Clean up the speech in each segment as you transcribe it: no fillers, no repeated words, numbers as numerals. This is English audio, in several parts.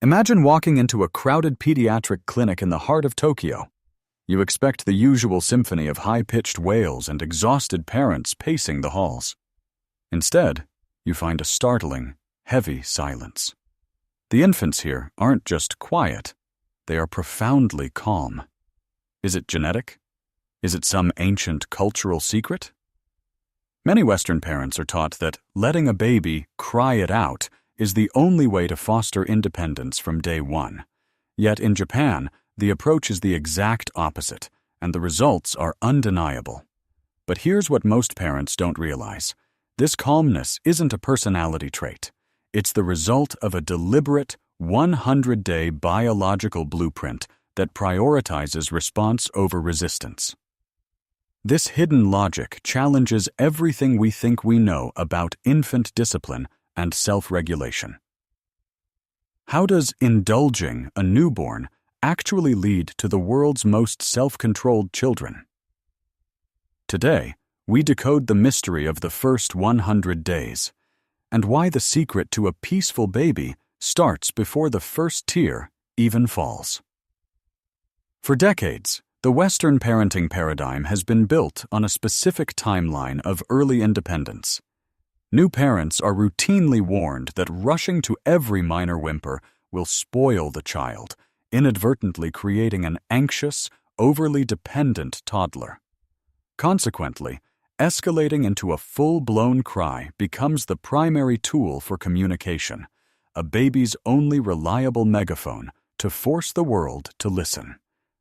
Imagine walking into a crowded pediatric clinic in the heart of Tokyo. You expect the usual symphony of high-pitched wails and exhausted parents pacing the halls. Instead, you find a startling, heavy silence. The infants here aren't just quiet, they are profoundly calm. Is it genetic? Is it some ancient cultural secret? Many Western parents are taught that letting a baby cry it out is the only way to foster independence from day one. Yet in Japan, the approach is the exact opposite, and the results are undeniable. But here's what most parents don't realize. This calmness isn't a personality trait. It's the result of a deliberate, 100-day biological blueprint that prioritizes response over resistance. This hidden logic challenges everything we think we know about infant discipline and self-regulation. How does indulging a newborn actually lead to the world's most self-controlled children? Today, we decode the mystery of the first 100 days and why the secret to a peaceful baby starts before the first tear even falls. For decades, the Western parenting paradigm has been built on a specific timeline of early independence. New parents are routinely warned that rushing to every minor whimper will spoil the child, inadvertently creating an anxious, overly dependent toddler. Consequently, escalating into a full-blown cry becomes the primary tool for communication, a baby's only reliable megaphone to force the world to listen.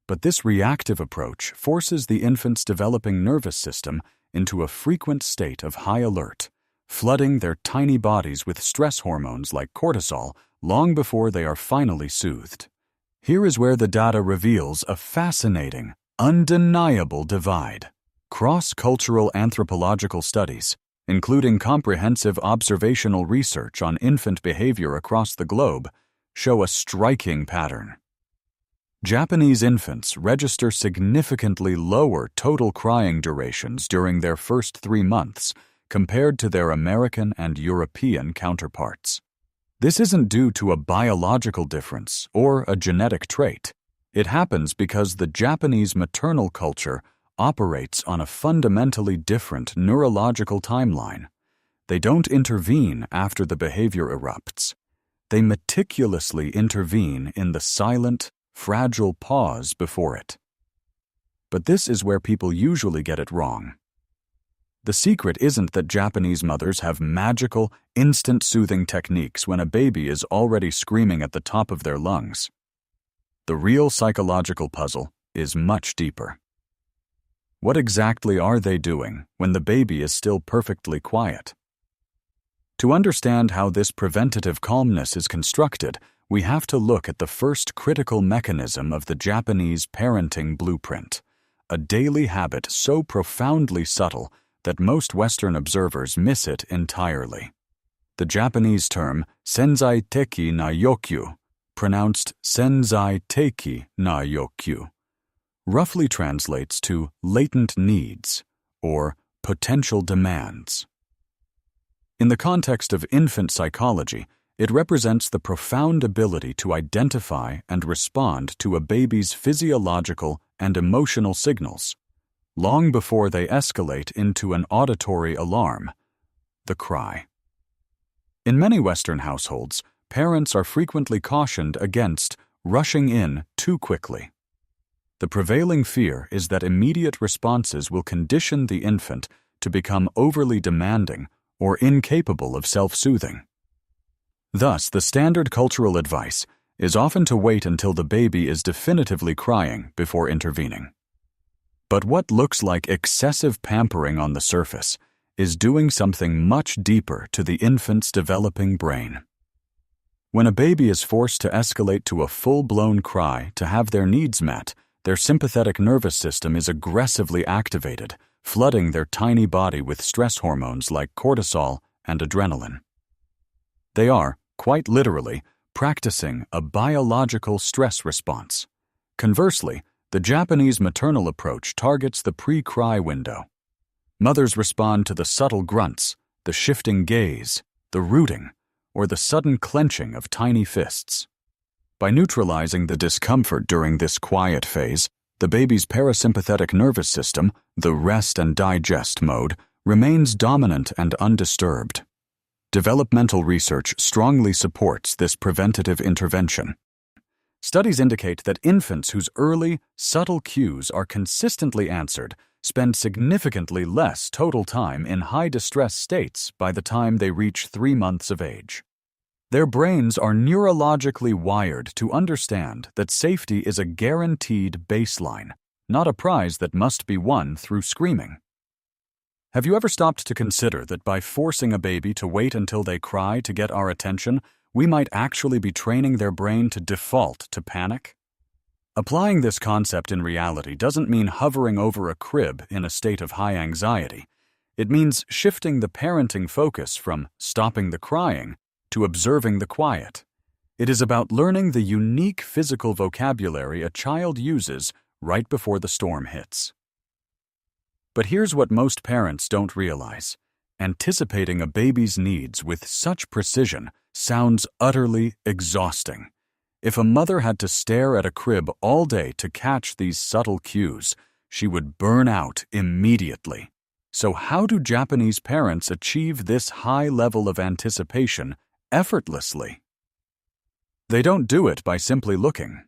But this reactive approach forces the infant's developing nervous system into a frequent state of high alert, flooding their tiny bodies with stress hormones like cortisol long before they are finally soothed. Here is where the data reveals a fascinating, undeniable divide. Cross-cultural anthropological studies, including comprehensive observational research on infant behavior across the globe, show a striking pattern. Japanese infants register significantly lower total crying durations during their first 3 months compared to their American and European counterparts. This isn't due to a biological difference or a genetic trait. It happens because the Japanese maternal culture operates on a fundamentally different neurological timeline. They don't intervene after the behavior erupts. They meticulously intervene in the silent, fragile pause before it. But this is where people usually get it wrong. The secret isn't that Japanese mothers have magical, instant soothing techniques when a baby is already screaming at the top of their lungs. The real psychological puzzle is much deeper. What exactly are they doing when the baby is still perfectly quiet? To understand how this preventative calmness is constructed, we have to look at the first critical mechanism of the Japanese parenting blueprint, a daily habit so profoundly subtle that most Western observers miss it entirely. The Japanese term senzai teki na yokyu, pronounced senzai teki na yokyu, roughly translates to latent needs or potential demands. In the context of infant psychology, it represents the profound ability to identify and respond to a baby's physiological and emotional signals, long before they escalate into an auditory alarm, the cry. In many Western households, parents are frequently cautioned against rushing in too quickly. The prevailing fear is that immediate responses will condition the infant to become overly demanding or incapable of self-soothing. Thus, the standard cultural advice is often to wait until the baby is definitively crying before intervening. But what looks like excessive pampering on the surface is doing something much deeper to the infant's developing brain. When a baby is forced to escalate to a full-blown cry to have their needs met, their sympathetic nervous system is aggressively activated, flooding their tiny body with stress hormones like cortisol and adrenaline. They are, quite literally, practicing a biological stress response. Conversely, the Japanese maternal approach targets the pre-cry window. Mothers respond to the subtle grunts, the shifting gaze, the rooting, or the sudden clenching of tiny fists. By neutralizing the discomfort during this quiet phase, the baby's parasympathetic nervous system, the rest and digest mode, remains dominant and undisturbed. Developmental research strongly supports this preventative intervention. Studies indicate that infants whose early, subtle cues are consistently answered spend significantly less total time in high-distress states by the time they reach 3 months of age. Their brains are neurologically wired to understand that safety is a guaranteed baseline, not a prize that must be won through screaming. Have you ever stopped to consider that by forcing a baby to wait until they cry to get our attention, we might actually be training their brain to default to panic? Applying this concept in reality doesn't mean hovering over a crib in a state of high anxiety. It means shifting the parenting focus from stopping the crying to observing the quiet. It is about learning the unique physical vocabulary a child uses right before the storm hits. But here's what most parents don't realize. Anticipating a baby's needs with such precision sounds utterly exhausting. If a mother had to stare at a crib all day to catch these subtle cues, she would burn out immediately. So how do Japanese parents achieve this high level of anticipation effortlessly? They don't do it by simply looking.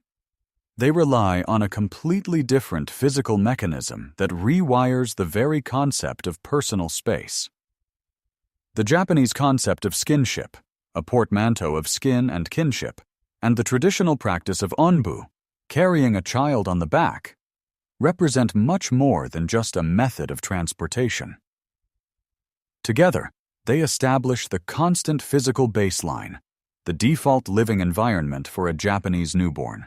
They rely on a completely different physical mechanism that rewires the very concept of personal space. The Japanese concept of skinship, a portmanteau of skin and kinship, and the traditional practice of onbu, carrying a child on the back, represent much more than just a method of transportation. Together, they establish the constant physical baseline, the default living environment for a Japanese newborn.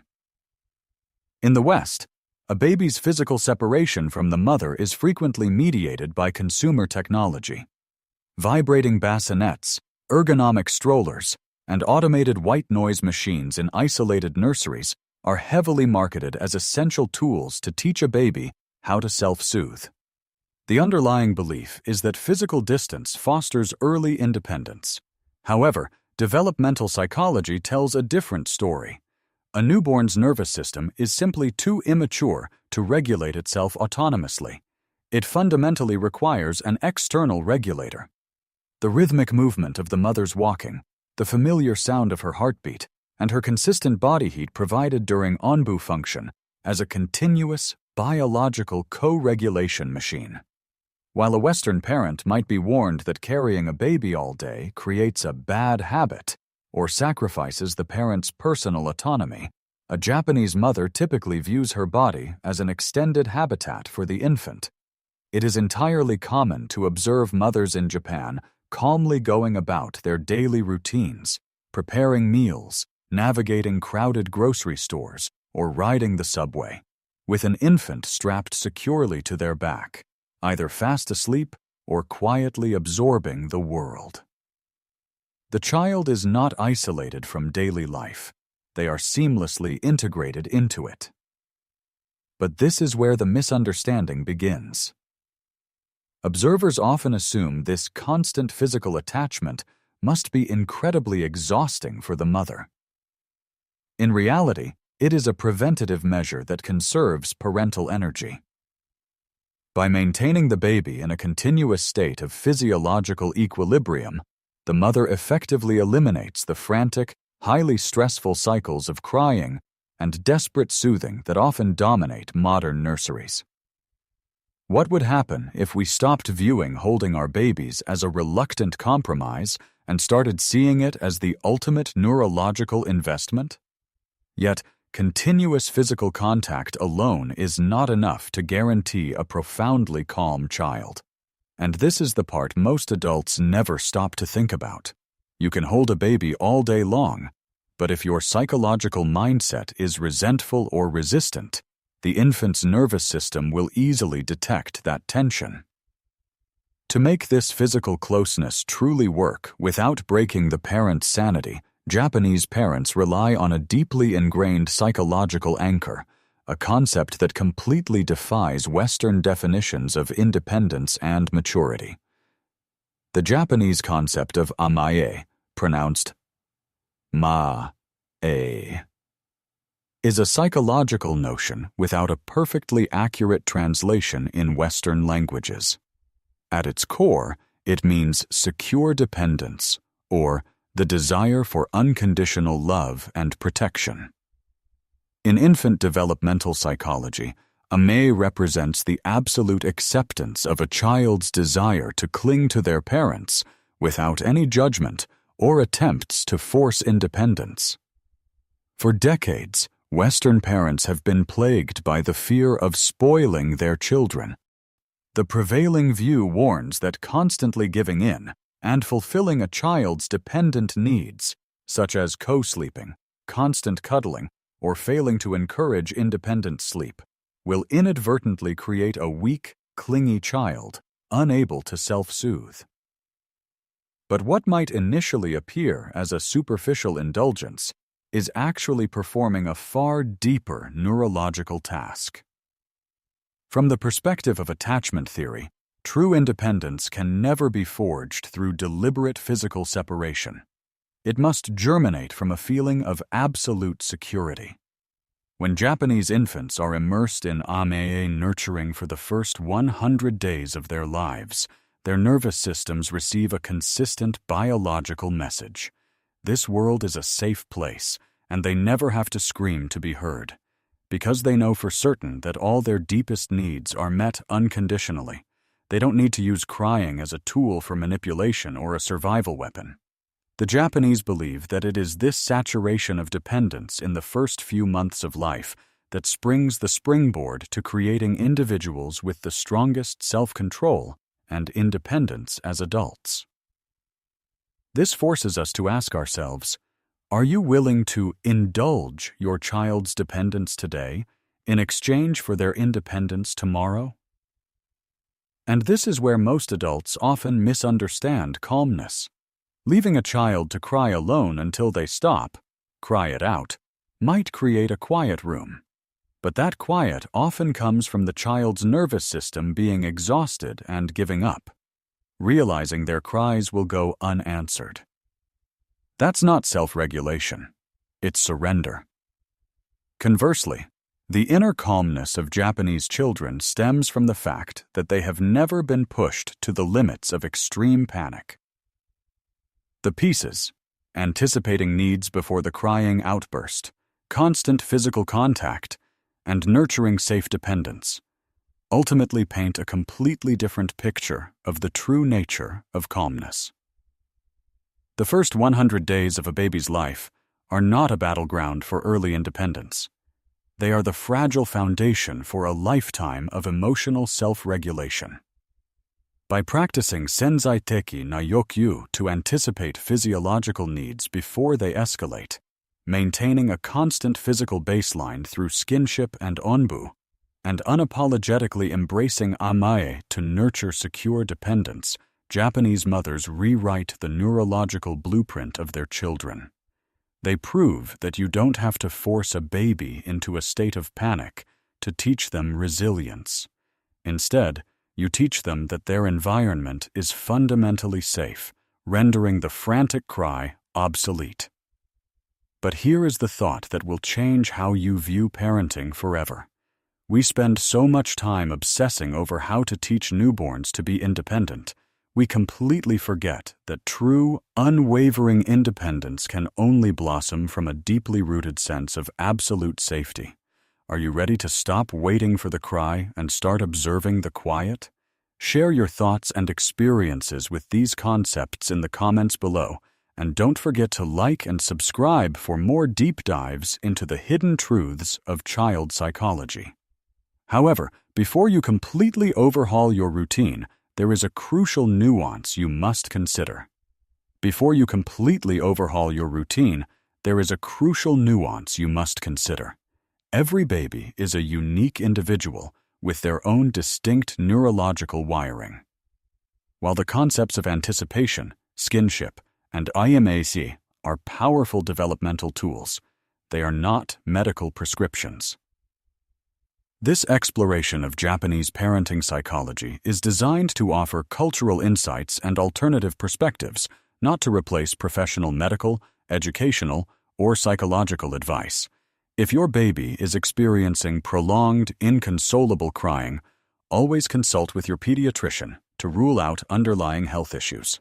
In the West, a baby's physical separation from the mother is frequently mediated by consumer technology. Vibrating bassinets, ergonomic strollers, and automated white noise machines in isolated nurseries are heavily marketed as essential tools to teach a baby how to self-soothe. The underlying belief is that physical distance fosters early independence. However, developmental psychology tells a different story. A newborn's nervous system is simply too immature to regulate itself autonomously. It fundamentally requires an external regulator. The rhythmic movement of the mother's walking, the familiar sound of her heartbeat, and her consistent body heat provided during onbu function as a continuous, biological co-regulation machine. While a Western parent might be warned that carrying a baby all day creates a bad habit or sacrifices the parent's personal autonomy, a Japanese mother typically views her body as an extended habitat for the infant. It is entirely common to observe mothers in Japan calmly going about their daily routines, preparing meals, navigating crowded grocery stores, or riding the subway, with an infant strapped securely to their back, either fast asleep or quietly absorbing the world. The child is not isolated from daily life. They are seamlessly integrated into it. But this is where the misunderstanding begins. Observers often assume this constant physical attachment must be incredibly exhausting for the mother. In reality, it is a preventative measure that conserves parental energy. By maintaining the baby in a continuous state of physiological equilibrium, the mother effectively eliminates the frantic, highly stressful cycles of crying and desperate soothing that often dominate modern nurseries. What would happen if we stopped viewing holding our babies as a reluctant compromise and started seeing it as the ultimate neurological investment? Yet, continuous physical contact alone is not enough to guarantee a profoundly calm child. And this is the part most adults never stop to think about. You can hold a baby all day long, but if your psychological mindset is resentful or resistant, the infant's nervous system will easily detect that tension. To make this physical closeness truly work without breaking the parent's sanity, Japanese parents rely on a deeply ingrained psychological anchor, a concept that completely defies Western definitions of independence and maturity. The Japanese concept of Amae, pronounced ma-e, is a psychological notion without a perfectly accurate translation in Western languages. At its core, it means secure dependence, or the desire for unconditional love and protection. In infant developmental psychology, Amae represents the absolute acceptance of a child's desire to cling to their parents without any judgment or attempts to force independence. For decades, Western parents have been plagued by the fear of spoiling their children. The prevailing view warns that constantly giving in and fulfilling a child's dependent needs, such as co-sleeping, constant cuddling, or failing to encourage independent sleep, will inadvertently create a weak, clingy child, unable to self-soothe. But what might initially appear as a superficial indulgence is actually performing a far deeper neurological task. From the perspective of attachment theory, true independence can never be forged through deliberate physical separation. It must germinate from a feeling of absolute security. When Japanese infants are immersed in Amae nurturing for the first 100 days of their lives, their nervous systems receive a consistent biological message. This world is a safe place, and they never have to scream to be heard. Because they know for certain that all their deepest needs are met unconditionally, they don't need to use crying as a tool for manipulation or a survival weapon. The Japanese believe that it is this saturation of dependence in the first few months of life that springs the springboard to creating individuals with the strongest self-control and independence as adults. This forces us to ask ourselves, are you willing to indulge your child's dependence today in exchange for their independence tomorrow? And this is where most adults often misunderstand calmness. Leaving a child to cry alone until they stop, cry it out, might create a quiet room. But that quiet often comes from the child's nervous system being exhausted and giving up, realizing their cries will go unanswered. That's not self-regulation. It's surrender. Conversely, the inner calmness of Japanese children stems from the fact that they have never been pushed to the limits of extreme panic. The pieces, anticipating needs before the crying outburst, constant physical contact, and nurturing safe dependence, ultimately paint a completely different picture of the true nature of calmness. The first 100 days of a baby's life are not a battleground for early independence. They are the fragile foundation for a lifetime of emotional self-regulation. By practicing senzai-teki na yokyu to anticipate physiological needs before they escalate, maintaining a constant physical baseline through skinship and onbu, and unapologetically embracing amae to nurture secure dependence, Japanese mothers rewrite the neurological blueprint of their children. They prove that you don't have to force a baby into a state of panic to teach them resilience. Instead, you teach them that their environment is fundamentally safe, rendering the frantic cry obsolete. But here is the thought that will change how you view parenting forever. We spend so much time obsessing over how to teach newborns to be independent, we completely forget that true, unwavering independence can only blossom from a deeply rooted sense of absolute safety. Are you ready to stop waiting for the cry and start observing the quiet? Share your thoughts and experiences with these concepts in the comments below, and don't forget to like and subscribe for more deep dives into the hidden truths of child psychology. However, before you completely overhaul your routine, there is a crucial nuance you must consider. Before you completely overhaul your routine, there is a crucial nuance you must consider. Every baby is a unique individual with their own distinct neurological wiring. While the concepts of anticipation, skinship, and IMAC are powerful developmental tools, they are not medical prescriptions. This exploration of Japanese parenting psychology is designed to offer cultural insights and alternative perspectives, not to replace professional medical, educational, or psychological advice. If your baby is experiencing prolonged, inconsolable crying, always consult with your pediatrician to rule out underlying health issues.